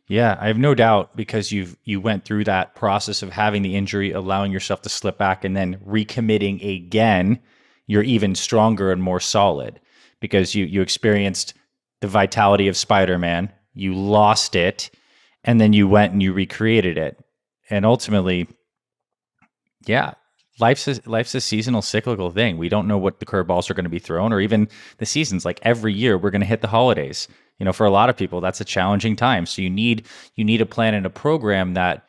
Yeah, I have no doubt because you went through that process of having the injury, allowing yourself to slip back and then recommitting again, you're even stronger and more solid because you experienced the vitality of Spider-Man, you lost it, and then you went and you recreated it. And ultimately, yeah, life's a seasonal cyclical thing. We don't know what the curveballs are going to be thrown or even the seasons. Like every year we're going to hit the holidays. For a lot of people that's a challenging time. So you need a plan and a program that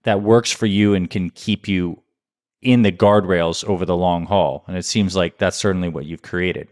works for you and can keep you in the guardrails over the long haul. And it seems like that's certainly what you've created.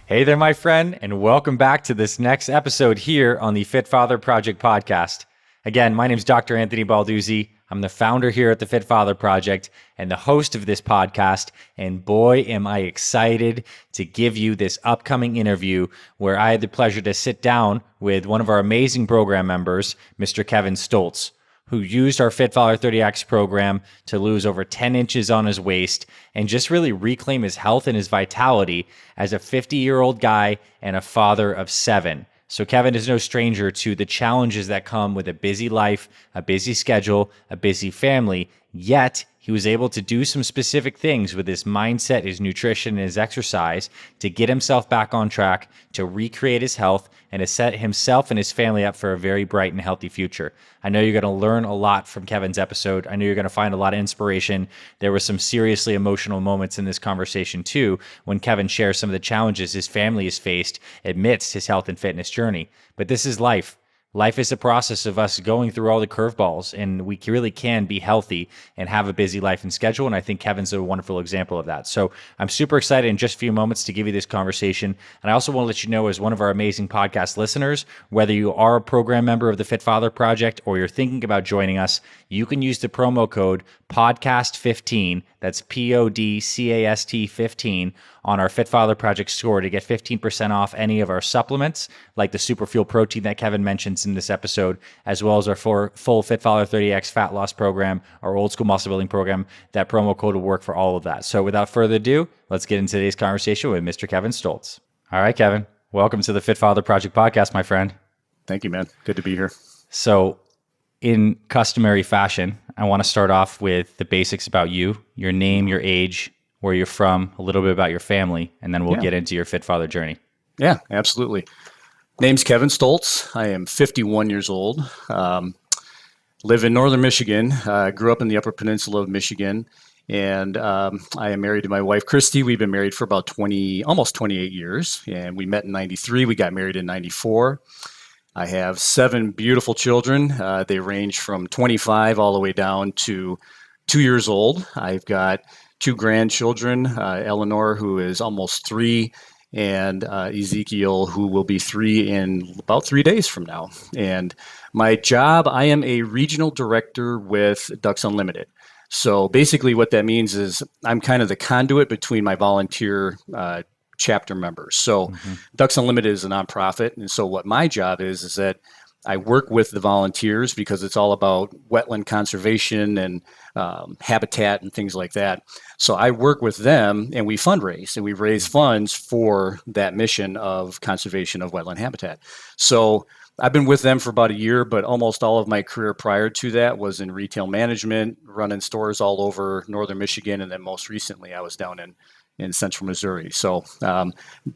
Hey there, my friend, and welcome back to this next episode here on the Fit Father Project podcast. Again, my name is Dr. Anthony Balduzzi. I'm the founder here at the Fit Father Project and the host of this podcast. And boy, am I excited to give you this upcoming interview where I had the pleasure to sit down with one of our amazing program members, Mr. Kevin Stoltz, who used our Fit Father 30X program to lose over 10 inches on his waist and just really reclaim his health and his vitality as a 50-year-old guy and a father of 7. So Kevin is no stranger to the challenges that come with a busy life, a busy schedule, a busy family, yet he was able to do some specific things with his mindset, his nutrition, and his exercise to get himself back on track, to recreate his health, and to set himself and his family up for a very bright and healthy future. I know you're going to learn a lot from Kevin's episode. I know you're going to find a lot of inspiration. There were some seriously emotional moments in this conversation too, when Kevin shares some of the challenges his family has faced amidst his health and fitness journey. But this is life. Life is a process of us going through all the curveballs, and we really can be healthy and have a busy life and schedule. And I think Kevin's a wonderful example of that. So I'm super excited in just a few moments to give you this conversation. And I also want to let you know, as one of our amazing podcast listeners, whether you are a program member of the Fit Father Project or you're thinking about joining us, you can use the promo code PODCAST15, that's PODCAST 15, on our Fit Father Project store to get 15% off any of our supplements, like the Super Fuel Protein that Kevin mentions in this episode, as well as our full Fit Father 30X fat loss program, our old school muscle building program. That promo code will work for all of that. So without further ado, let's get into today's conversation with Mr. Kevin Stoltz. All right, Kevin, welcome to the Fit Father Project podcast, my friend. Thank you, man. Good to be here. So in customary fashion, I want to start off with the basics about you, your name, your age, where you're from, a little bit about your family, and then we'll get into your Fit Father journey. Yeah, absolutely. Name's Kevin Stoltz. I am 51 years old. Live in northern Michigan. Grew up in the Upper Peninsula of Michigan, and I am married to my wife, Christy. We've been married for about almost 28 years, and we met in 93. We got married in 94. I have 7 beautiful children. They range from 25 all the way down to 2 years old. I've got 2 grandchildren, Eleanor, who is almost 3, and Ezekiel, who will be 3 in about 3 days from now. And my job, I am a regional director with Ducks Unlimited. So basically what that means is I'm kind of the conduit between my volunteer chapter members. So Ducks Unlimited is a nonprofit. And so what my job is that I work with the volunteers because it's all about wetland conservation and habitat and things like that. So I work with them and we fundraise and we raise funds for that mission of conservation of wetland habitat. So I've been with them for about a year, but almost all of my career prior to that was in retail management, running stores all over northern Michigan. And then most recently I was down in central Missouri. So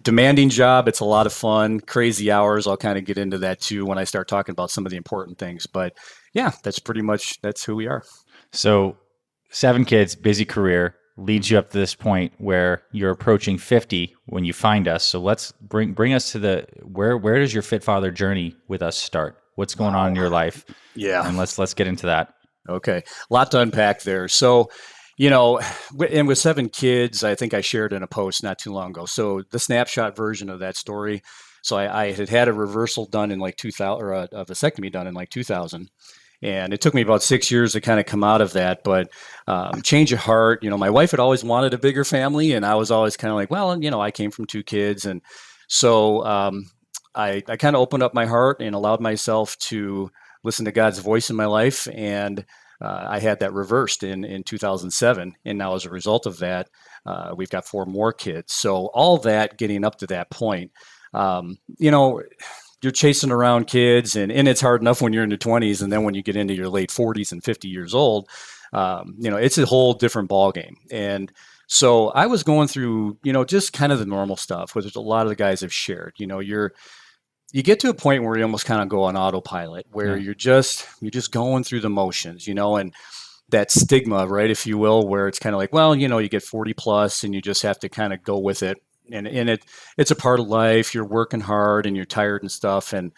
demanding job. It's a lot of fun, crazy hours. I'll kind of get into that too when I start talking about some of the important things. But yeah, that's who we are. So 7 kids, busy career, leads you up to this point where you're approaching 50 when you find us. So let's bring us to where does your Fit Father journey with us start? What's going on in your life? Yeah. And let's get into that. Okay. A lot to unpack there. So, and with 7 kids, I think I shared in a post not too long ago. So the snapshot version of that story. So I had a reversal done in like 2000, or a vasectomy done in like 2000. And it took me about 6 years to kind of come out of that. But change of heart, my wife had always wanted a bigger family. And I was always kind of like, well, I came from 2 kids. And so I kind of opened up my heart and allowed myself to listen to God's voice in my life. And I had that reversed in 2007. And now as a result of that, We've got 4 more kids. So all that getting up to that point, you know, you're chasing around kids, and it's hard enough when you're in your 20s, and then when you get into your late 40s and 50 years old, you know, it's a whole different ball game. And so I was going through, you know, just kind of the normal stuff, which a lot of the guys have shared. You know, you get to a point where you almost kind of go on autopilot, where you're just going through the motions, you know, and that stigma, right, if you will, where it's kind of like, well, you know, you get 40 plus and you just have to kind of go with it. And it's a part of life. You're working hard and you're tired and stuff. And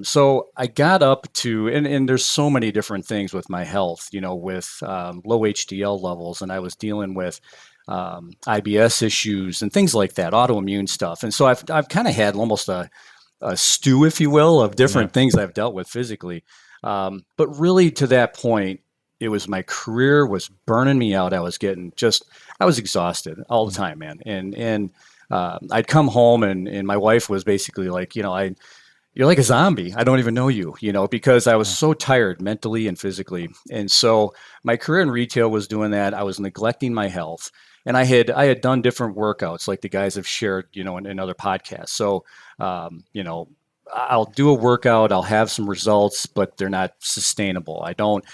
so I got up to, and there's so many different things with my health, you know, with low HDL levels, and I was dealing with IBS issues and things like that, autoimmune stuff. And so I've kind of had almost a stew, if you will, of different things I've dealt with physically. But really, to that point, it was my career was burning me out. I was exhausted all the time, man. And I'd come home, and my wife was basically like, you know, you're like a zombie. I don't even know you, you know, because I was so tired mentally and physically. And so my career in retail was doing that. I was neglecting my health. And I had done different workouts like the guys have shared, you know, in other podcasts. So, you know, I'll do a workout, I'll have some results, but they're not sustainable. I don't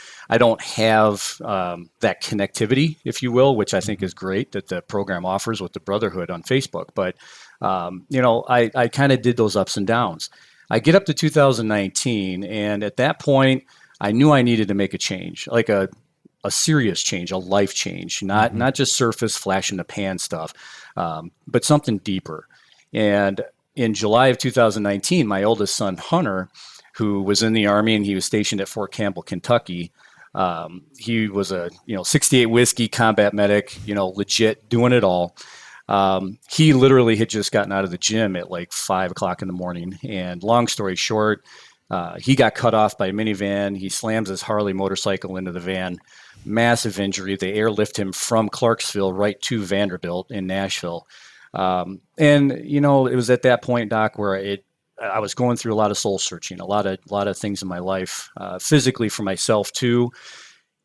have that connectivity, if you will, which I think is great that the program offers with the Brotherhood on Facebook. But, you know, I kind of did those ups and downs. I get up to 2019, and at that point, I knew I needed to make a change, like a serious change, a life change, not just surface flash in the pan stuff, but something deeper. And in July of 2019, my oldest son, Hunter, who was in the Army and he was stationed at Fort Campbell, Kentucky, he was a 68 whiskey combat medic, you know, legit doing it all. He literally had just gotten out of the gym at like 5 o'clock in the morning. And long story short, he got cut off by a minivan. He slams his Harley motorcycle into the van. Massive injury. They airlift him from Clarksville right to Vanderbilt in Nashville. And you know, it was at that point, Doc, where I was going through a lot of soul searching, a lot of things in my life, physically for myself too.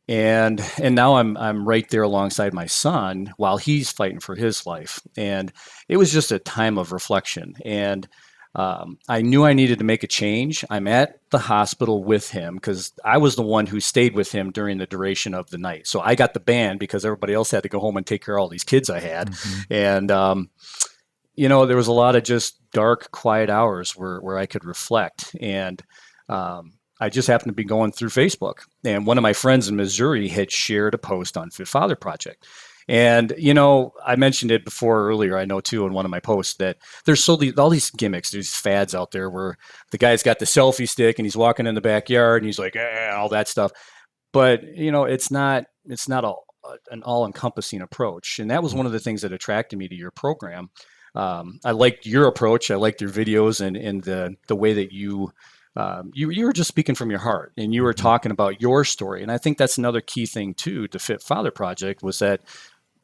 And now I'm right there alongside my son while he's fighting for his life. And it was just a time of reflection. And I knew I needed to make a change. I'm at the hospital with him because I was the one who stayed with him during the duration of the night. So I got the ban because everybody else had to go home and take care of all these kids I had. And, you know, there was a lot of just dark, quiet hours where I could reflect. And I just happened to be going through Facebook. And one of my friends in Missouri had shared a post on Fit Father Project. And, you know, I mentioned it before earlier, I know too, in one of my posts that there's all these gimmicks, these fads out there where the guy's got the selfie stick and he's walking in the backyard and he's like, all that stuff. But, you know, it's not an all-encompassing approach. And that was one of the things that attracted me to your program. I liked your approach. I liked your videos and the way that you were just speaking from your heart and you were talking about your story. And I think that's another key thing too, to Fit Father Project, was that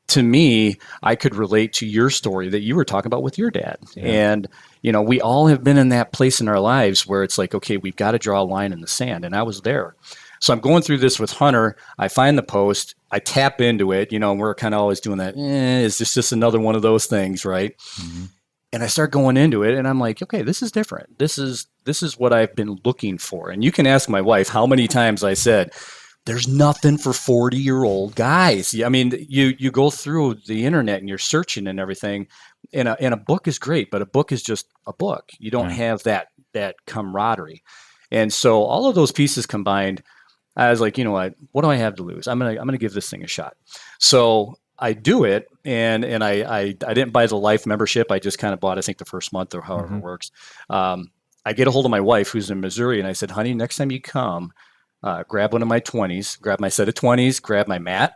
to me, I could relate to your story that you were talking about with your dad. Yeah. And, you know, we all have been in that place in our lives where it's like, okay, we've got to draw a line in the sand. And I was there. So I'm going through this with Hunter. I find the post, I tap into it, you know, and we're kind of always doing that. Is this just another one of those things? Right. Mm-hmm. And I start going into it and I'm like, okay, this is different. This is what I've been looking for. And you can ask my wife how many times I said, there's nothing for 40-year-old guys. I mean, you go through the internet and you're searching and everything, and a book is great, but a book is just a book. You don't have that camaraderie. And so all of those pieces combined, I was like, you know what do I have to lose? I'm gonna give this thing a shot. So I do it, and I didn't buy the Life membership. I just kind of bought, I think, the first month or however it works. I get a hold of my wife who's in Missouri, and I said, honey, next time you come, grab one of my 20s, grab my set of 20s, grab my mat.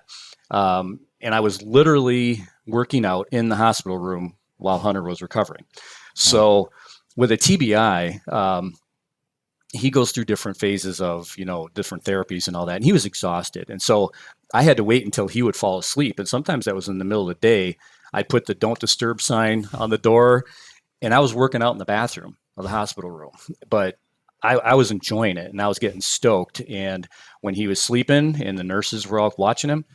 And I was literally working out in the hospital room while Hunter was recovering. So with a TBI, he goes through different phases of, you know, different therapies and all that. And he was exhausted. And so I had to wait until he would fall asleep. And sometimes that was in the middle of the day. I'd put the don't disturb sign on the door and I was working out in the bathroom of the hospital room. But I was enjoying it and I was getting stoked. And when he was sleeping and the nurses were all watching him,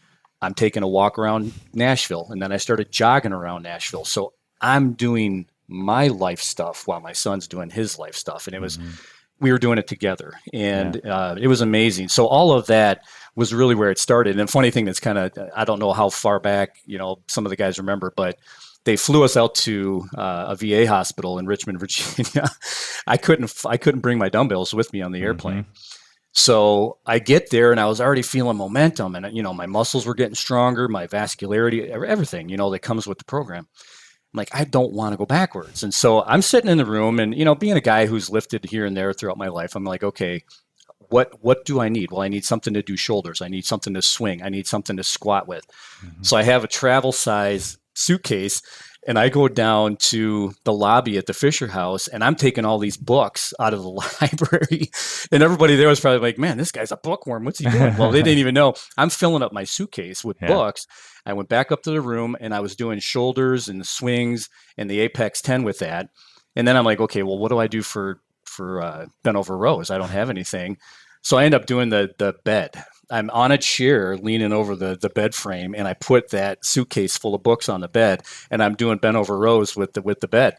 I'm taking a walk around Nashville, and then I started jogging around Nashville. So I'm doing my life stuff while my son's doing his life stuff. And we were doing it together, and it was amazing. So all of that was really where it started. And funny thing that's kind of, I don't know how far back, some of the guys remember, but they flew us out to a VA hospital in Richmond, Virginia. I couldn't bring my dumbbells with me on the airplane. So I get there and I was already feeling momentum, and my muscles were getting stronger, my vascularity, everything, that comes with the program. I'm like, I don't want to go backwards. And so I'm sitting in the room, and being a guy who's lifted here and there throughout my life, I'm like, okay, what do I need? Well, I need something to do shoulders. I need something to swing. I need something to squat with. So I have a travel size suitcase, and I go down to the lobby at the Fisher House, and I'm taking all these books out of the library. And everybody there was probably like, man, this guy's a bookworm. What's he doing? Well, they didn't even know. I'm filling up my suitcase with books. I went back up to the room, and I was doing shoulders and the swings and the Apex 10 with that. And then I'm like, okay, well, what do I do for bent over rows? I don't have anything. So I end up doing the bed. I'm on a chair leaning over the bed frame, and I put that suitcase full of books on the bed, and I'm doing bent over rows with the bed.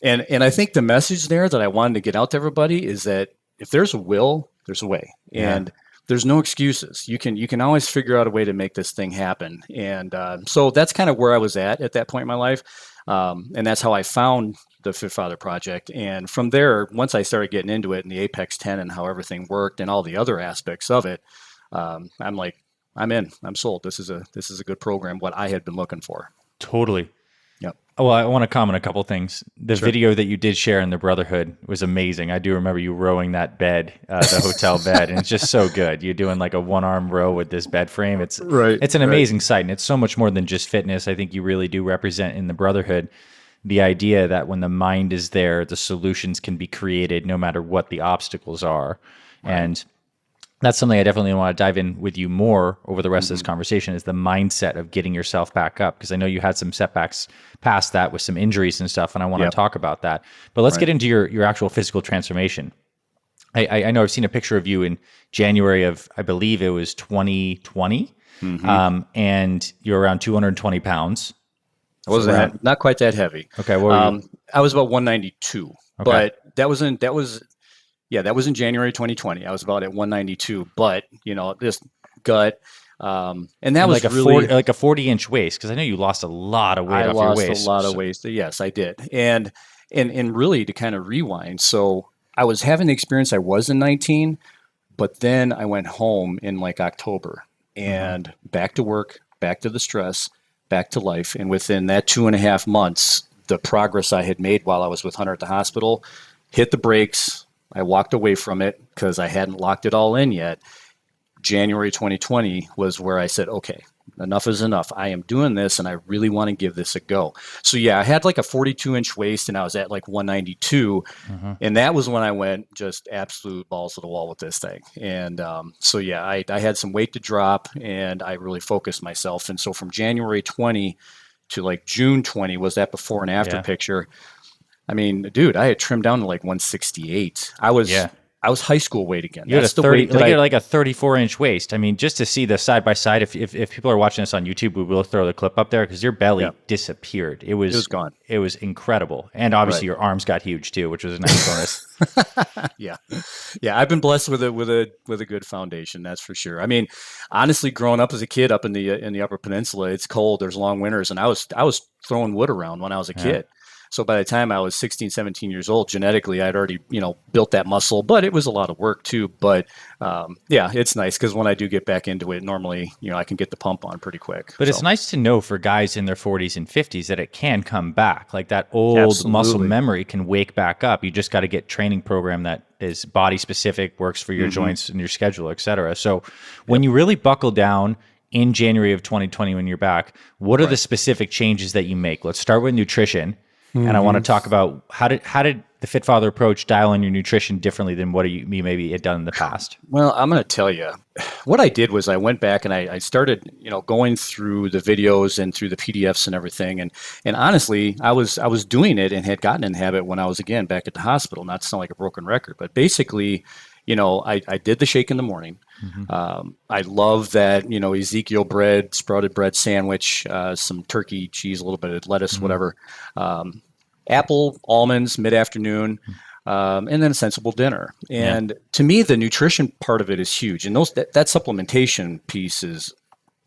And I think the message there that I wanted to get out to everybody is that if there's a will, there's a way. And there's no excuses. You can always figure out a way to make this thing happen. And so that's kind of where I was at that point in my life. And that's how I found the Fit Father Project. And from there, once I started getting into it and the Apex 10 and how everything worked and all the other aspects of it, I'm like, I'm in. I'm sold. This is a good program, what I had been looking for. Totally. Yep. Well, I want to comment a couple things. The video that you did share in the Brotherhood was amazing. I do remember you rowing that bed, the hotel bed, and it's just so good. You're doing like a one-arm row with this bed frame. It's an amazing sight, and it's so much more than just fitness. I think you really do represent in the Brotherhood the idea that when the mind is there, the solutions can be created no matter what the obstacles are. Right. And that's something I definitely want to dive in with you more over the rest of this conversation, is the mindset of getting yourself back up. Because I know you had some setbacks past that with some injuries and stuff, and I want to talk about that. But let's get into your actual physical transformation. I know I've seen a picture of you in January of, I believe it was 2020, and you're around 220 pounds. I wasn't not quite that heavy. Okay, what were you? I was about 192, but that was in January 2020. I was about at 192, but this gut, and that was like really like a 40-inch waist, because I know you lost a lot of weight off your waist. I lost a lot of waist. Yes, I did. And really to kind of rewind. So I was having the experience I was in 19, but then I went home in like October and back to work, back to the stress, back to life. And within that 2.5 months, the progress I had made while I was with Hunter at the hospital hit the brakes. I walked away from it because I hadn't locked it all in yet. January 2020 was where I said, okay, enough is enough. I am doing this and I really want to give this a go. So yeah, I had like a 42-inch waist and I was at like 192. And that was when I went just absolute balls to the wall with this thing. And so yeah, I had some weight to drop and I really focused myself. And so from January 20 to like June 20 was that before and after picture. I mean, dude, I had trimmed down to like 168. I was high school weight again. You had like a 34-inch waist. I mean, just to see the side by side. If people are watching this on YouTube, we will throw the clip up there because your belly disappeared. It was gone. It was incredible, and obviously your arms got huge too, which was a nice bonus. Yeah. I've been blessed with a good foundation. That's for sure. I mean, honestly, growing up as a kid up in the Upper Peninsula, it's cold. There's long winters, and I was throwing wood around when I was a kid. So by the time I was 16, 17 years old, genetically, I'd already, built that muscle, but it was a lot of work too. But it's nice because when I do get back into it, normally, I can get the pump on pretty quick. But it's nice to know for guys in their 40s and 50s that it can come back. Like that old muscle memory can wake back up. You just got to get training program that is body specific, works for your joints and your schedule, et cetera. So when you really buckle down in January of 2020, when you're back, what are the specific changes that you make? Let's start with nutrition. And I want to talk about how did the Fit Father approach dial in your nutrition differently than what you maybe had done in the past? Well, I'm going to tell you, what I did was I went back and I started, going through the videos and through the PDFs and everything. And honestly, I was doing it and had gotten in the habit when I was, again, back at the hospital, not to sound like a broken record, but basically, I did the shake in the morning. Mm-hmm. I love that, Ezekiel bread, sprouted bread sandwich, some turkey, cheese, a little bit of lettuce, Mm-hmm. whatever. Apple, almonds, mid-afternoon, and then a sensible dinner. Yeah. And to me, the nutrition part of it is huge. And that supplementation piece is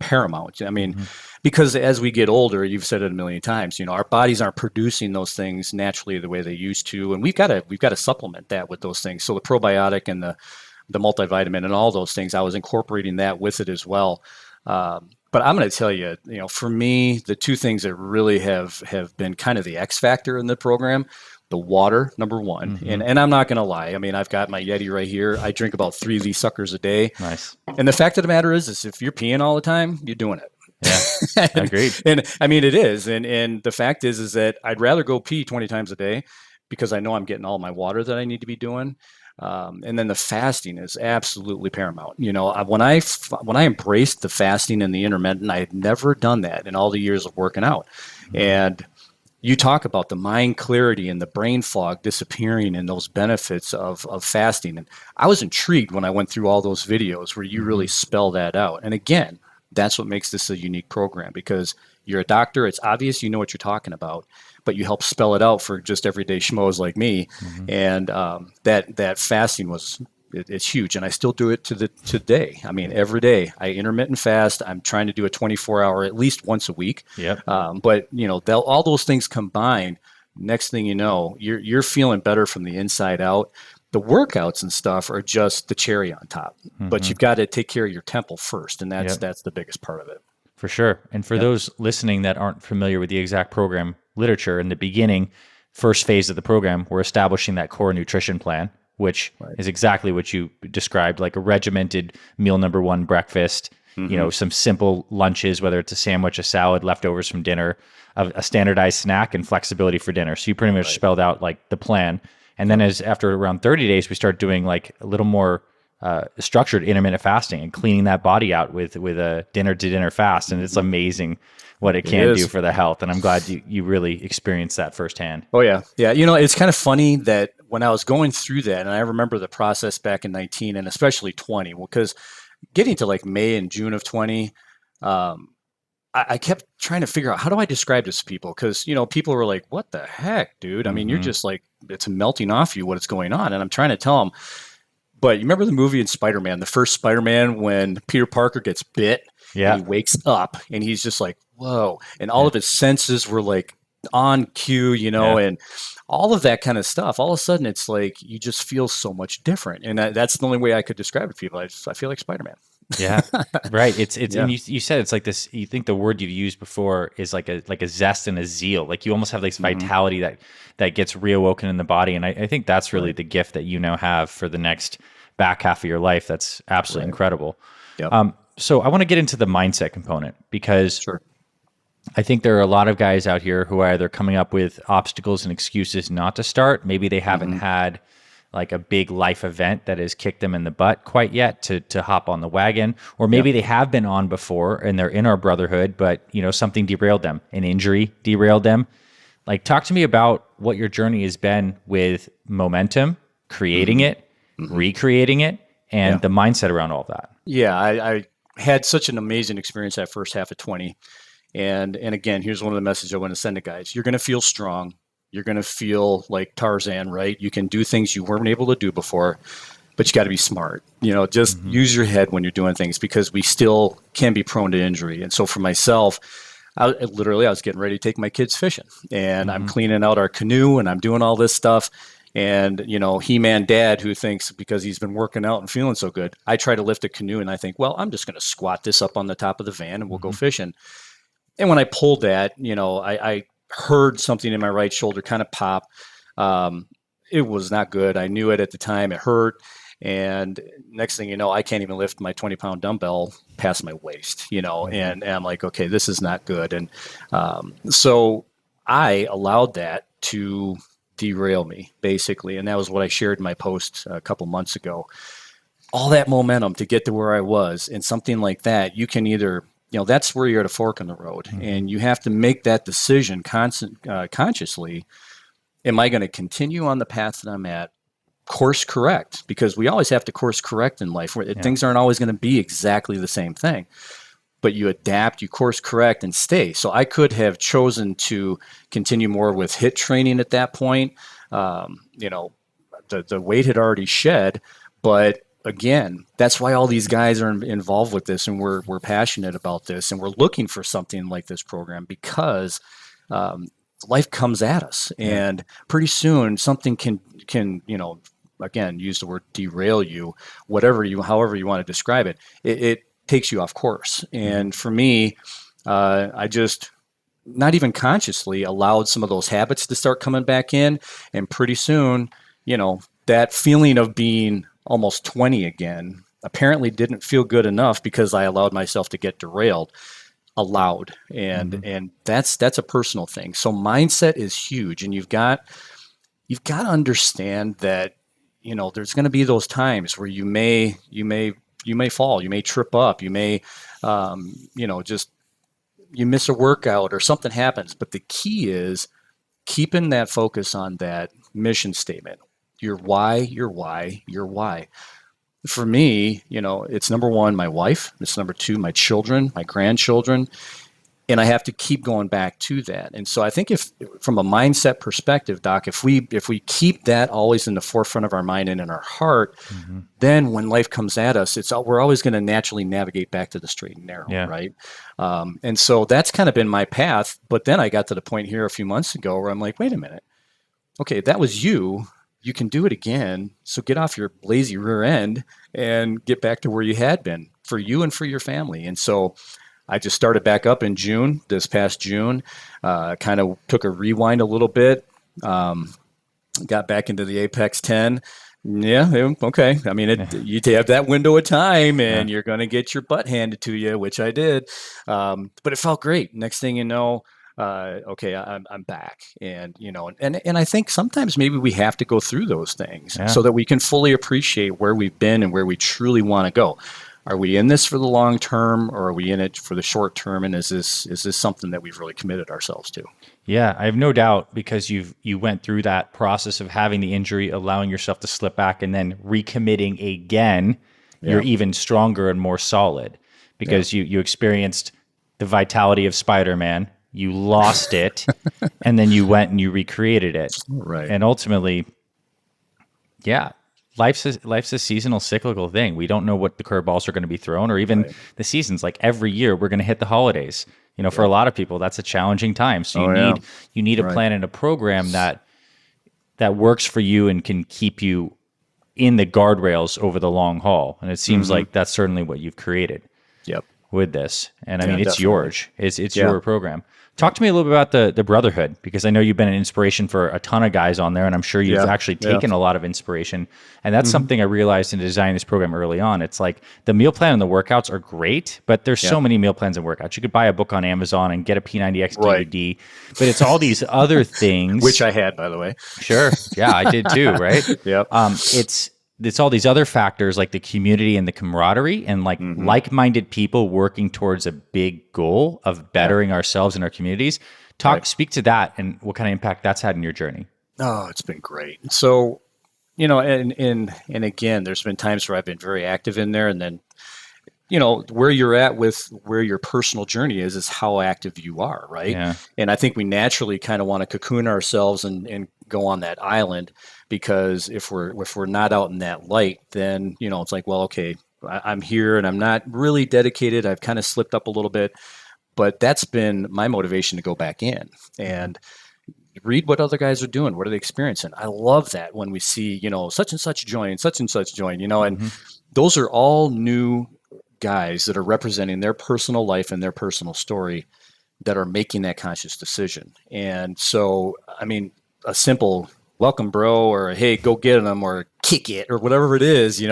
paramount. I mean, Mm-hmm. because as we get older, you've said it a million times, our bodies aren't producing those things naturally the way they used to, and we've got to supplement that with those things. So the probiotic and the multivitamin and all those things, I was incorporating that with it as well. But I'm going to tell you, for me, the two things that really have been kind of the X factor in the program, the water, number one. Mm-hmm. And I'm not going to lie. I mean, I've got my Yeti right here. I drink about 3 of these suckers a day. Nice. And the fact of the matter is if you're peeing all the time, you're doing it. Yeah. Agreed. And I mean, it is. And the fact is that I'd rather go pee 20 times a day because I know I'm getting all my water that I need to be doing. And then the fasting is absolutely paramount. When I embraced the fasting and the intermittent, I had never done that in all the years of working out. Mm-hmm. And you talk about the mind clarity and the brain fog disappearing and those benefits of fasting. And I was intrigued when I went through all those videos where you really spell that out. And again, that's what makes this a unique program, because you're a doctor. It's obvious you know what you're talking about, but you help spell it out for just everyday schmoes like me. Mm-hmm. And that fasting it's huge. And I still do it to today. I mean, every day I intermittent fast. I'm trying to do a 24-hour at least once a week. Yep. But all those things combined, next thing you know, you're feeling better from the inside out. The workouts and stuff are just the cherry on top, mm-hmm. but you've got to take care of your temple first. And that's the biggest part of it. For sure. And for those listening that aren't familiar with the exact program literature, in the beginning, first phase of the program, we're establishing that core nutrition plan, which is exactly what you described, like a regimented meal number one breakfast, mm-hmm. Some simple lunches, whether it's a sandwich, a salad, leftovers from dinner, a standardized snack, and flexibility for dinner. So you pretty much spelled out like the plan. And then after around 30 days, we start doing like a little more structured intermittent fasting and cleaning that body out with a dinner to dinner fast. And it's amazing what it can do for the health. And I'm glad you really experienced that firsthand. Oh yeah. Yeah. It's kind of funny that when I was going through that, and I remember the process back in 19 and especially 20, because getting to like May and June of 20, I kept trying to figure out, how do I describe this to people? Because, people were like, what the heck, dude? I mean, you're just like, it's melting off you what's going on. And I'm trying to tell them, but you remember the movie in Spider-Man, the first Spider-Man, when Peter Parker gets bit, and he wakes up and he's just like, whoa. And all of his senses were like on cue, and all of that kind of stuff. All of a sudden, it's like, you just feel so much different. And that's the only way I could describe it to people. I feel like Spider-Man. Yeah, right. It's and you said it's like this. You think the word you've used before is like a zest and a zeal. Like you almost have this vitality that gets reawoken in the body. And I think that's really the gift that you now have for the next back half of your life. That's absolutely incredible. Yep. So I want to get into the mindset component, because I think there are a lot of guys out here who are either coming up with obstacles and excuses not to start. Maybe they haven't had like a big life event that has kicked them in the butt quite yet to hop on the wagon, or maybe they have been on before and they're in our brotherhood, but something derailed them, an injury derailed them. Like, talk to me about what your journey has been with momentum, creating it, recreating it, and the mindset around all that. Yeah, I had such an amazing experience that first half of 20. And again, here's one of the messages I want to send to guys. You're going to feel strong. You're going to feel like Tarzan, right? You can do things you weren't able to do before, but you got to be smart. Just use your head when you're doing things, because we still can be prone to injury. And so for myself, I was getting ready to take my kids fishing, and I'm cleaning out our canoe and I'm doing all this stuff. And, He-Man dad, who thinks because he's been working out and feeling so good, I try to lift a canoe and I think, well, I'm just going to squat this up on the top of the van and we'll go fishing. And when I pulled that, I heard something in my right shoulder kind of pop. It was not good. I knew it at the time. It hurt. And next thing you know, I can't even lift my 20-pound dumbbell past my waist, and I'm like, okay, this is not good. And so I allowed that to derail me, basically. And that was what I shared in my post a couple months ago. All that momentum to get to where I was, and something like that, you can either, that's where you're at a fork in the road, and you have to make that decision consciously. Am I going to continue on the path that I'm at, course correct, because we always have to course correct in life. Things aren't always going to be exactly the same thing, but you adapt, you course correct and stay. So I could have chosen to continue more with HIIT training at that point. The weight had already shed, but again, that's why all these guys are involved with this, and we're passionate about this, and we're looking for something like this program because life comes at us, and pretty soon something can again, use the word derail you, however you want to describe it. It takes you off course, and for me, I just not even consciously allowed some of those habits to start coming back in, and pretty soon, that feeling of being almost 20 again apparently didn't feel good enough because I allowed myself to get derailed. And that's a personal thing. So mindset is huge, and you've got to understand that there's going to be those times where you may fall, you may trip up, you may you miss a workout or something happens. But the key is keeping that focus on that mission statement. Your why, your why, your why. For me, it's number one, my wife. It's number two, my children, my grandchildren. And I have to keep going back to that. And so I think if from a mindset perspective, Doc, if we keep that always in the forefront of our mind and in our heart, then when life comes at us, we're always going to naturally navigate back to the straight and narrow, right? And so that's kind of been my path. But then I got to the point here a few months ago where I'm like, wait a minute. Okay, that was you. You can do it again. So get off your lazy rear end and get back to where you had been for you and for your family. And so I just started back up in June, this past June, kind of took a rewind a little bit, got back into the Apex 10. Yeah, okay. I mean, you have that window of time and you're going to get your butt handed to you, which I did. But it felt great. Next thing you know, okay, I'm back. And I think sometimes maybe we have to go through those things so that we can fully appreciate where we've been and where we truly want to go. Are we in this for the long term, or are we in it for the short term? And is this something that we've really committed ourselves to? Yeah, I have no doubt, because you went through that process of having the injury, allowing yourself to slip back, and then recommitting again. You're even stronger and more solid, because you experienced the vitality of Spider-Man. You lost it, and then you went and you recreated it. Right. And ultimately, life's a seasonal, cyclical thing. We don't know what the curveballs are going to be thrown, or even the seasons. Like every year, we're going to hit the holidays. For a lot of people, that's a challenging time. So you need a plan and a program that works for you and can keep you in the guardrails over the long haul. And it seems like that's certainly what you've created. With this. And I mean, it's definitely yours. It's your program. Talk to me a little bit about the Brotherhood, because I know you've been an inspiration for a ton of guys on there, and I'm sure you've actually taken a lot of inspiration. And that's something I realized in designing this program early on. It's like the meal plan and the workouts are great, but there's so many meal plans and workouts. You could buy a book on Amazon and get a P90X DVD, but it's all these other things. Which I had, by the way. Sure. Yeah, I did too, right? It's all these other factors like the community and the camaraderie and like-minded people working towards a big goal of bettering ourselves and our communities. Speak to that and what kind of impact that's had in your journey. Oh, it's been great. So, and again, there's been times where I've been very active in there, and then, where you're at with where your personal journey is how active you are, right? Yeah. And I think we naturally kind of want to cocoon ourselves and go on that island, because if we're not out in that light, then it's like, well, okay, I'm here and I'm not really dedicated. I've kind of slipped up a little bit, but that's been my motivation to go back in and read what other guys are doing. What are they experiencing? I love that when we see such and such join, and those are all new guys that are representing their personal life and their personal story that are making that conscious decision. And so, I mean, a simple welcome, bro, or hey, go get them, or kick it, or whatever it is,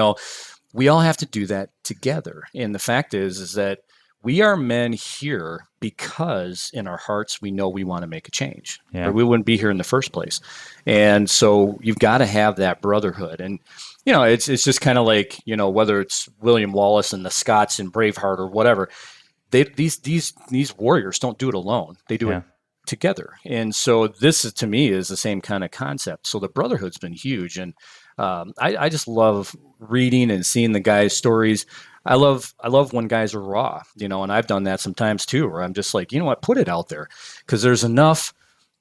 we all have to do that together. And the fact is that we are men here because in our hearts, we know we want to make a change, or we wouldn't be here in the first place. And so you've got to have that brotherhood. And, it's just kind of like, whether it's William Wallace and the Scots and Braveheart or whatever, these warriors don't do it alone. They do it together. And so this is, to me, is the same kind of concept. So the Brotherhood's been huge. And I just love reading and seeing the guys' stories. I love when guys are raw, and I've done that sometimes too, where I'm just like, you know what, put it out there, because there's enough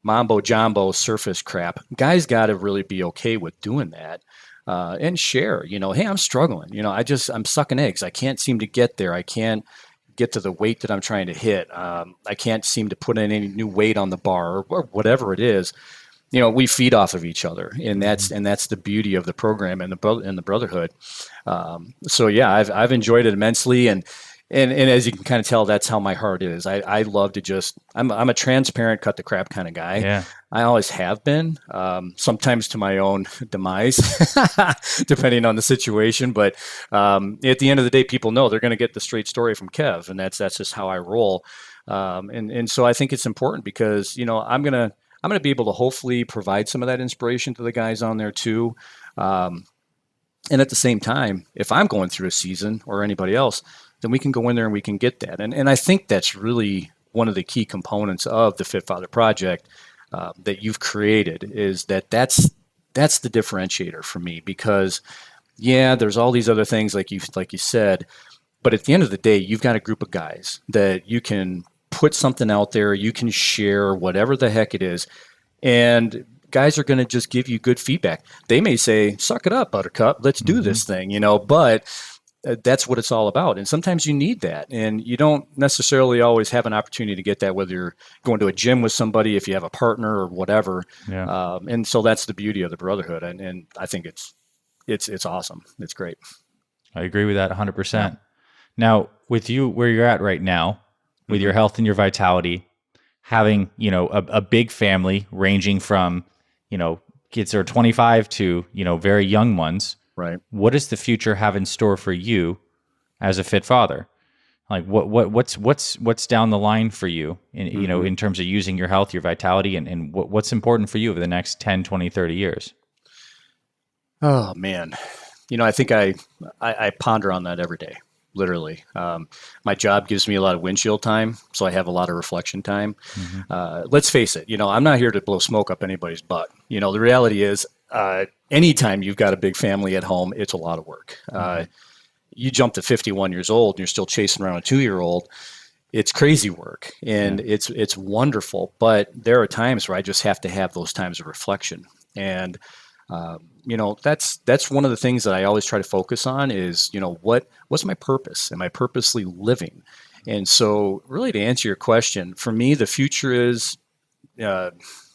mambo jumbo surface crap. Guys got to really be okay with doing that. And share, hey, I'm struggling. I'm sucking eggs. I can't seem to get there. I can't get to the weight that I'm trying to hit. I can't seem to put in any new weight on the bar, or whatever it is. We feed off of each other, and that's the beauty of the program and the Brotherhood. So yeah, I've enjoyed it immensely, and as you can kind of tell, that's how my heart is. I love to I'm a transparent, cut the crap kind of guy. Yeah. I always have been, sometimes to my own demise, depending on the situation. But at the end of the day, people know they're going to get the straight story from Kev, and that's just how I roll. And so I think it's important because I'm gonna be able to hopefully provide some of that inspiration to the guys on there too. And at the same time, if I'm going through a season or anybody else, then we can go in there and we can get that. And I think that's really one of the key components of the Fit Father Project that you've created, is that's the differentiator for me. Because yeah, there's all these other things like you said, but at the end of the day, you've got a group of guys that you can put something out there, you can share whatever the heck it is, and guys are going to just give you good feedback. They may say, suck it up, Buttercup, let's do this thing, but that's what it's all about. And sometimes you need that, and you don't necessarily always have an opportunity to get that, whether you're going to a gym with somebody, if you have a partner or whatever. Yeah. And so that's the beauty of the Brotherhood. And I think it's awesome. It's great. I agree with that 100%. Yeah. Now, with you where you're at right now, with your health and your vitality, having, a big family ranging from, kids that are 25 to, very young ones. Right. What does the future have in store for you as a fit father? Like what's down the line for you in, in terms of using your health, your vitality, and what's important for you over the next 10, 20, 30 years? Oh man. I think I ponder on that every day. Literally. My job gives me a lot of windshield time, so I have a lot of reflection time. Let's face it, I'm not here to blow smoke up anybody's butt. The reality is, anytime you've got a big family at home, it's a lot of work. You jump to 51 years old and you're still chasing around a 2-year-old. It's crazy work, and it's wonderful. But there are times where I just have to have those times of reflection. And that's one of the things that I always try to focus on is, what's my purpose? Am I purposely living? And so really, to answer your question, for me, the future is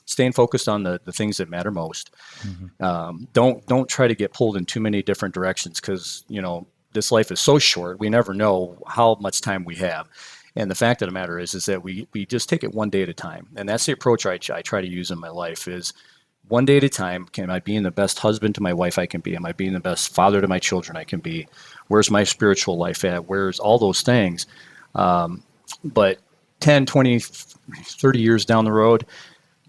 staying focused on the things that matter most. Don't try to get pulled in too many different directions, because, this life is so short. We never know how much time we have. And the fact of the matter is that we just take it one day at a time. And that's the approach I try to use in my life is, one day at a time. Am I being the best husband to my wife I can be? Am I being the best father to my children I can be? Where's my spiritual life at? Where's all those things? But 10, 20, 30 years down the road,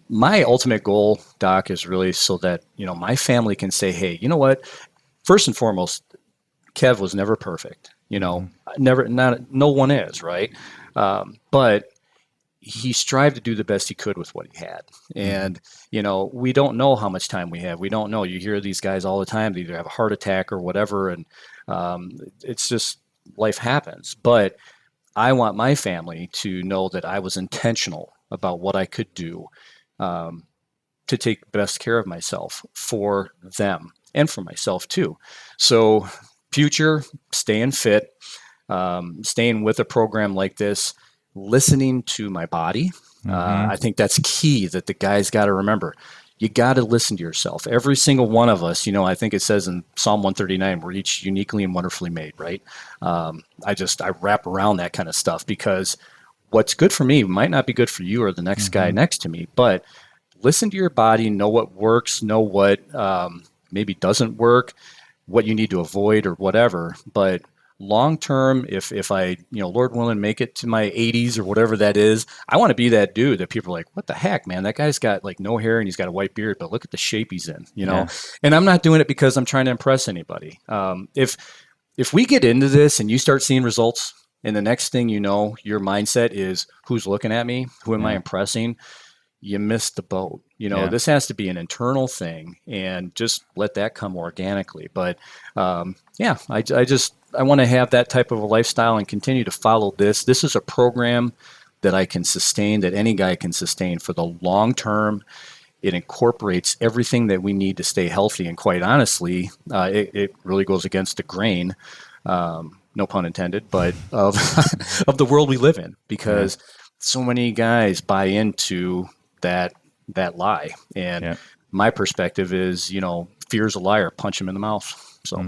my ultimate goal, Doc, is really so that, my family can say, hey, you know what? First and foremost, Kev was never perfect. No one is, right? But he strived to do the best he could with what he had. And, we don't know how much time we have. We don't know. You hear these guys all the time, they either have a heart attack or whatever. And it's just, life happens. But I want my family to know that I was intentional about what I could do to take best care of myself for them and for myself too. So future, staying fit, staying with a program like this, listening to my body. I think that's key, that the guys got to remember. You got to listen to yourself. Every single one of us, I think it says in Psalm 139, we're each uniquely and wonderfully made, right? I wrap around that kind of stuff, because what's good for me might not be good for you or the next guy next to me. But listen to your body, know what works, know what maybe doesn't work, what you need to avoid or whatever. But long term, if I, Lord willing, make it to my 80s or whatever that is, I want to be that dude that people are like, what the heck, man? That guy's got like no hair and he's got a white beard, but look at the shape he's in, And I'm not doing it because I'm trying to impress anybody. If we get into this and you start seeing results, and the next thing you know, your mindset is, who's looking at me? Who am I impressing? you missed the boat. Yeah. This has to be an internal thing, and just let that come organically. But yeah, I want to have that type of a lifestyle and continue to follow this. This is a program that I can sustain, that any guy can sustain for the long term. It incorporates everything that we need to stay healthy, and quite honestly, it really goes against the grain. No pun intended, but of of the world we live in, because so many guys buy into that lie. And Yeah. my perspective is, fear's a liar, punch him in the mouth. So,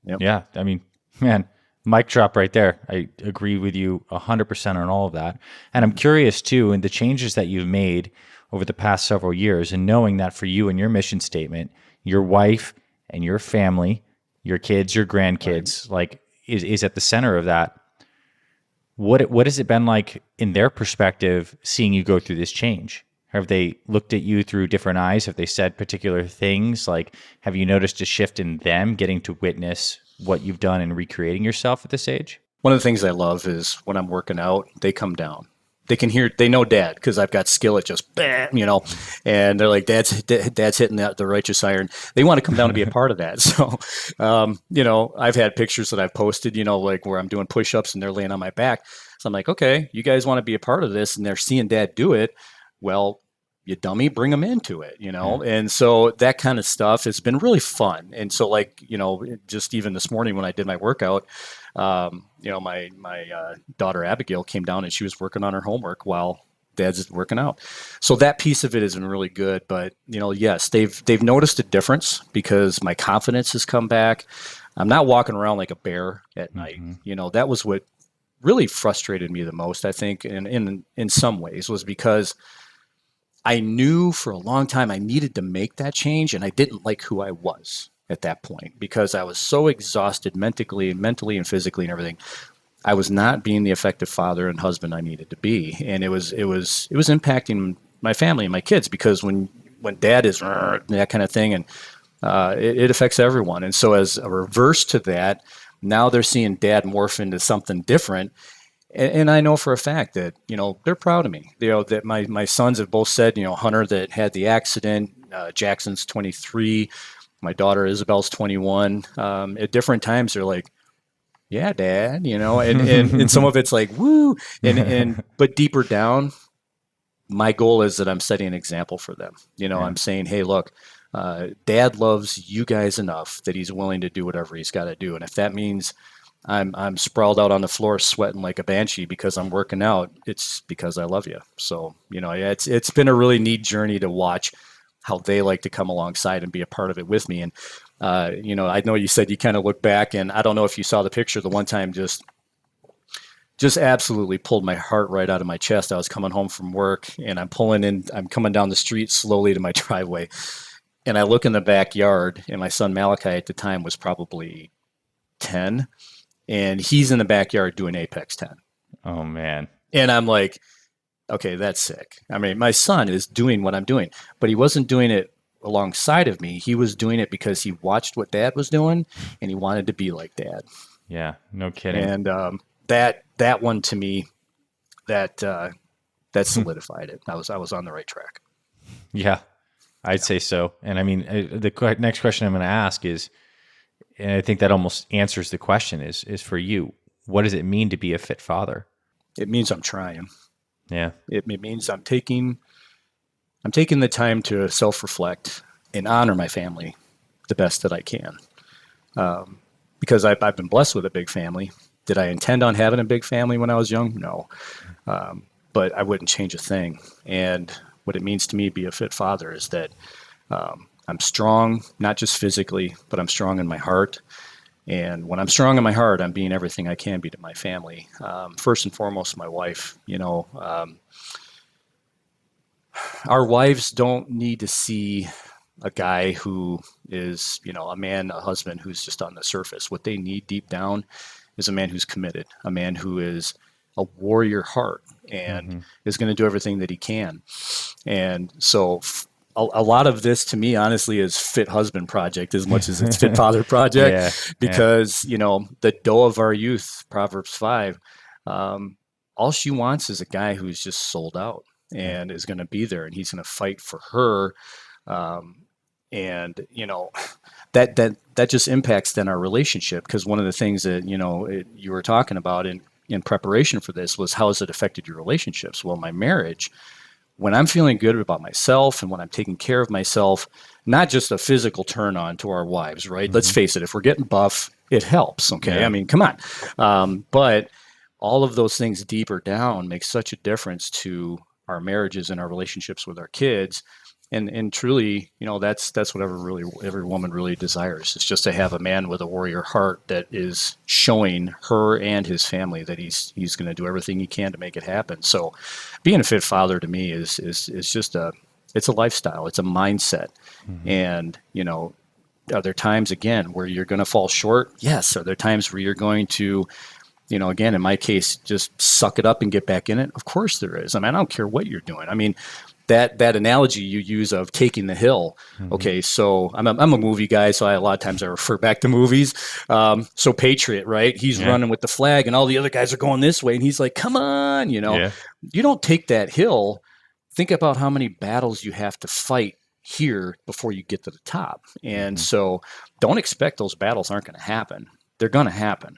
yep. Yeah. I mean, man, mic drop right there. I agree with you 100% on all of that. And I'm curious too, in the changes that you've made over the past several years, and knowing that for you and your mission statement, your wife and your family, your kids, your grandkids, like is at the center of that. What has it been like in their perspective, seeing you go through this change? Have they looked at you through different eyes? Have they said particular things? Like, have you noticed a shift in them getting to witness what you've done in recreating yourself at this age? One of the things I love is when I'm working out, they come down. They know Dad, because I've got skillet just bam, and they're like, Dad's hitting the righteous iron. They want to come down to be a part of that. So, I've had pictures that I've posted, like where I'm doing push-ups and they're laying on my back. So I'm like, okay, you guys want to be a part of this, and they're seeing Dad do it. Well, you dummy, bring them into it, And so that kind of stuff has been really fun. And so, like, just even this morning when I did my workout, my daughter Abigail came down and she was working on her homework while Dad's working out. So that piece of it has been really good. But yes, they've noticed a difference, because my confidence has come back. I'm not walking around like a bear at night. That was what really frustrated me the most, I think, in some ways, was because I knew for a long time I needed to make that change, and I didn't like who I was at that point, because I was so exhausted mentally and physically and everything. I was not being the effective father and husband I needed to be, and it was impacting my family and my kids, because when Dad is that kind of thing, and it affects everyone. And so, as a reverse to that, now they're seeing Dad morph into something different. And I know for a fact that, they're proud of me. That my sons have both said, Hunter that had the accident, Jackson's 23, my daughter Isabel's 21. At different times, they're like, yeah, Dad, and some of it's like, woo. But deeper down, my goal is that I'm setting an example for them. I'm saying, hey, look, Dad loves you guys enough that he's willing to do whatever he's got to do. And if that means I'm sprawled out on the floor sweating like a banshee because I'm working out, it's because I love you. So, it's been a really neat journey to watch how they like to come alongside and be a part of it with me. And, I know you said you kind of look back, and I don't know if you saw the picture the one time, just absolutely pulled my heart right out of my chest. I was coming home from work, and I'm coming down the street slowly to my driveway, and I look in the backyard, and my son Malachi at the time was probably 10. And he's in the backyard doing Apex 10. Oh, man. And I'm like, okay, that's sick. I mean, my son is doing what I'm doing, but he wasn't doing it alongside of me. He was doing it because he watched what Dad was doing, and he wanted to be like Dad. Yeah, no kidding. And that one, to me, that solidified it. I was on the right track. Yeah, I'd say so. And I mean, the next question I'm going to ask is, and I think that almost answers the question, is for you, what does it mean to be a fit father? It means I'm trying. Yeah. It means I'm taking the time to self-reflect and honor my family the best that I can. Because I've been blessed with a big family. Did I intend on having a big family when I was young? No. But I wouldn't change a thing. And what it means to me to be a fit father is that I'm strong, not just physically, but I'm strong in my heart. And when I'm strong in my heart, I'm being everything I can be to my family. First and foremost, my wife. Our wives don't need to see a guy who is, a man, a husband who's just on the surface. What they need deep down is a man who's committed, a man who is a warrior heart and is going to do everything that he can. And so a lot of this, to me, honestly, is Fit Husband Project as much as it's Fit Father Project, because, the doe of our youth, Proverbs 5, all she wants is a guy who's just sold out. and is going to be there, and he's going to fight for her. And that just impacts then our relationship, because one of the things that you were talking about in preparation for this was, how has it affected your relationships? Well, my marriage, when I'm feeling good about myself and when I'm taking care of myself, not just a physical turn on to our wives, right? Let's face it, if we're getting buff, it helps. Okay. Yeah. I mean, come on. But all of those things deeper down make such a difference to our marriages and our relationships with our kids. And truly, that's what every woman really desires. It's just to have a man with a warrior heart that is showing her and his family that he's going to do everything he can to make it happen. So, being a fit father to me is just it's a lifestyle. It's a mindset. And are there times again where you're going to fall short? Yes. Are there times where you're going to, again, in my case, just suck it up and get back in it? Of course there is. I mean, I don't care what you're doing. I mean, that analogy you use of taking the hill. Okay, so I'm a movie guy, so a lot of times I refer back to movies. So Patriot, right? He's running with the flag, and all the other guys are going this way, and he's like, "Come on!" You don't take that hill. Think about how many battles you have to fight here before you get to the top, and so don't expect those battles aren't going to happen. They're going to happen,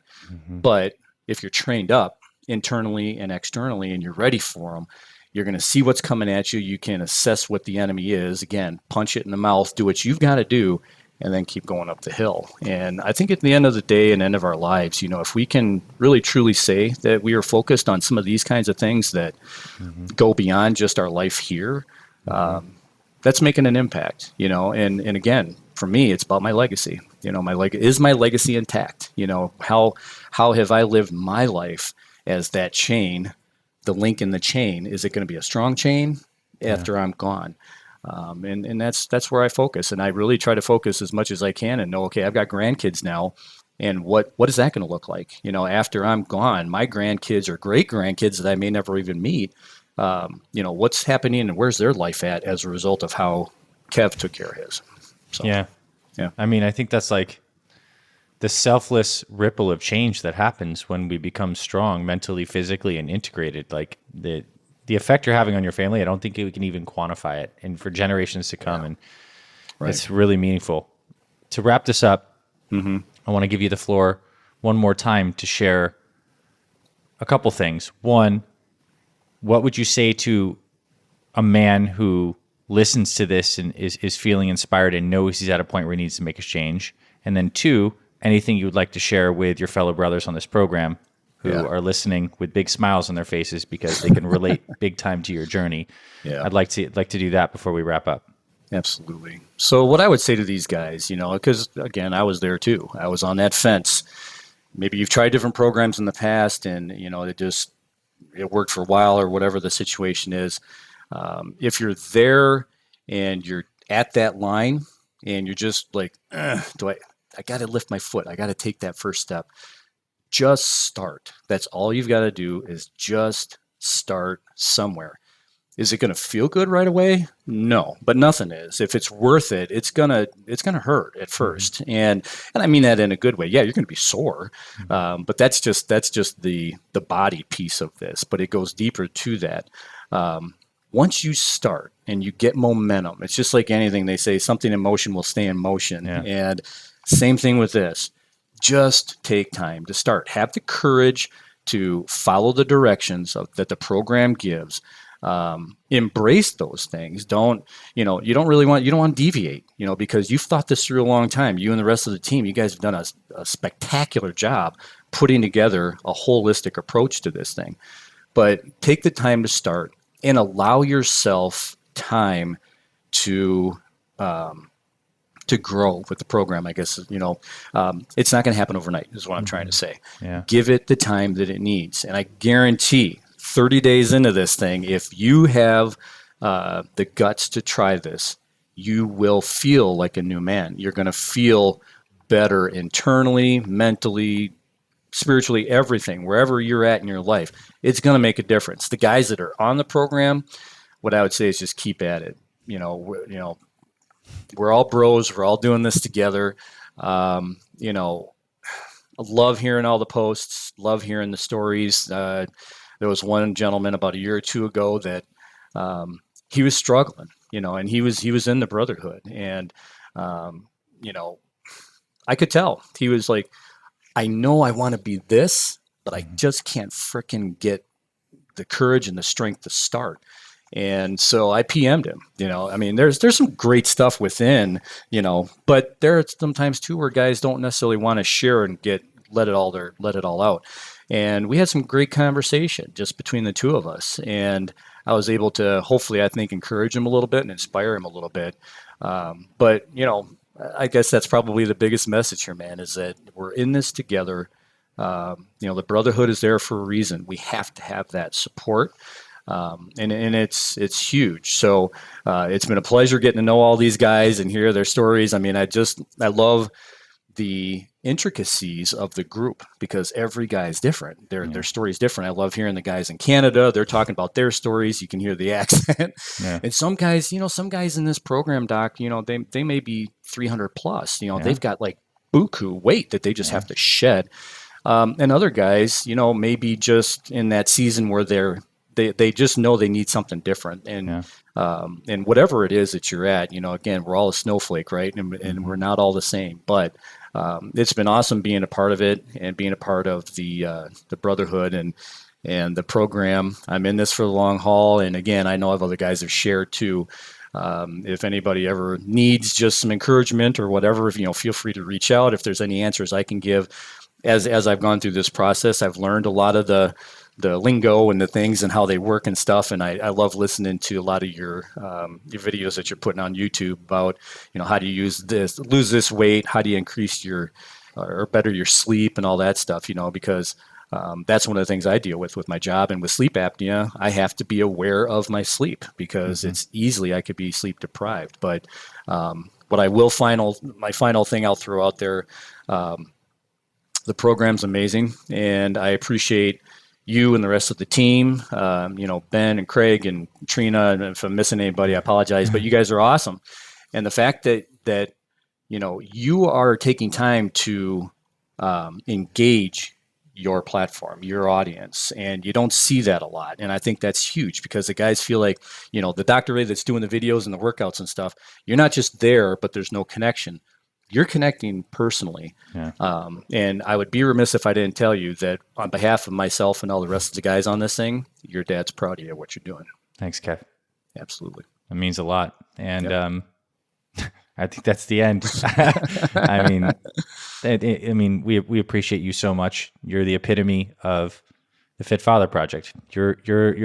but if you're trained up internally and externally, and you're ready for them, you're going to see what's coming at you. You can assess what the enemy is. Again, punch it in the mouth, do what you've got to do, and then keep going up the hill. And I think at the end of the day and end of our lives, if we can really truly say that we are focused on some of these kinds of things that go beyond just our life here, that's making an impact, and again, for me, it's about my legacy. Is my legacy intact? How have I lived my life as that chain, the link in the chain? Is it going to be a strong chain after I'm gone? And that's where I focus. And I really try to focus as much as I can and know, okay, I've got grandkids now. And what is that going to look like? After I'm gone, my grandkids or great grandkids that I may never even meet, what's happening and where's their life at as a result of how Kev took care of his? So, yeah. I mean, I think that's like the selfless ripple of change that happens when we become strong mentally, physically, and integrated. Like the effect you're having on your family, I don't think we can even quantify it, and for generations to come. And it's really meaningful. To wrap this up, I want to give you the floor one more time to share a couple things. One, what would you say to a man who listens to this and is feeling inspired and knows he's at a point where he needs to make a change? And then two, anything you would like to share with your fellow brothers on this program who are listening with big smiles on their faces because they can relate big time to your journey. I'd like to do that before we wrap up. Absolutely. So what I would say to these guys, because again, I was there too. I was on that fence. Maybe you've tried different programs in the past and, it worked for a while or whatever the situation is. If you're there and you're at that line and you're just like, I got to lift my foot. I got to take that first step. Just start. That's all you've got to do is just start somewhere. Is it going to feel good right away? No, but nothing is. If it's worth it, it's gonna hurt at first, and I mean that in a good way. Yeah, you're going to be sore, but that's just the body piece of this. But it goes deeper to that. Once you start and you get momentum, it's just like anything. They say something in motion will stay in motion, and same thing with this. Just take time to start. Have the courage to follow the directions that the program gives. Embrace those things. You don't want to deviate, because you've thought this through a long time. You and the rest of the team, you guys have done a spectacular job putting together a holistic approach to this thing. But take the time to start and allow yourself time to grow with the program. I guess, it's not going to happen overnight is what I'm trying to say. Give it the time that it needs. And I guarantee 30 days into this thing, if you have the guts to try this, you will feel like a new man. You're going to feel better internally, mentally, spiritually, everything, wherever you're at in your life. It's going to make a difference. The guys that are on the program, what I would say is just keep at it. We're all bros. We're all doing this together. I love hearing all the posts, love hearing the stories. There was one gentleman about a year or two ago that he was struggling, and he was in the Brotherhood, and um, you know, I could tell he was like, I know I want to be this, but I just can't fricking get the courage and the strength to start. And so I PM'd him. I mean, there's some great stuff within, but there are some times too where guys don't necessarily want to share and let it all out. And we had some great conversation just between the two of us. And I was able to hopefully, I think, encourage him a little bit and inspire him a little bit. But I guess that's probably the biggest message here, man, is that we're in this together. The Brotherhood is there for a reason. We have to have that support. And it's huge. So it's been a pleasure getting to know all these guys and hear their stories. I mean, I love the intricacies of the group because every guy is different. Their story is different. I love hearing the guys in Canada. They're talking about their stories. You can hear the accent. Yeah. And some guys in this program, Doc, they may be 300 plus. They've got like buku weight that they just have to shed. And other guys, maybe just in that season where they just know they need something different. And whatever it is that you're at, again, we're all a snowflake, right? And we're not all the same, but it's been awesome being a part of it and being a part of the Brotherhood and the program. I'm in this for the long haul. And again, I know other guys have shared too. If anybody ever needs just some encouragement or whatever, feel free to reach out. If there's any answers I can give, as I've gone through this process, I've learned a lot of the lingo and the things and how they work and stuff. And I love listening to a lot of your videos that you're putting on YouTube about, how do you lose this weight? How do you increase or better your sleep and all that stuff, because that's one of the things I deal with my job. And with sleep apnea, I have to be aware of my sleep because it's easily, I could be sleep deprived. But what I will my final thing I'll throw out there, the program's amazing. And I appreciate you and the rest of the team, Ben and Craig and Trina, and if I'm missing anybody, I apologize, but you guys are awesome. And the fact that you are taking time to engage your platform, your audience, and you don't see that a lot. And I think that's huge because the guys feel like, the Dr. Ray that's doing the videos and the workouts and stuff, you're not just there, but there's no connection. You're connecting personally. Yeah. And I would be remiss if I didn't tell you that on behalf of myself and all the rest of the guys on this thing, your dad's proud of you, what you're doing. Thanks, Kev. Absolutely. It means a lot. And I think that's the end. I mean, we appreciate you so much. You're the epitome of the Fit Father Project. You're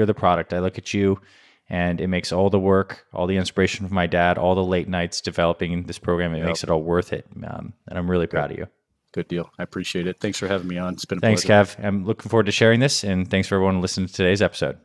the product. I look at you and it makes all the work, all the inspiration from my dad, all the late nights developing this program. It makes it all worth it. And I'm really proud of you. Good deal. I appreciate it. Thanks for having me on. It's been a pleasure. Thanks, Kev. I'm looking forward to sharing this. And thanks for everyone listening to today's episode.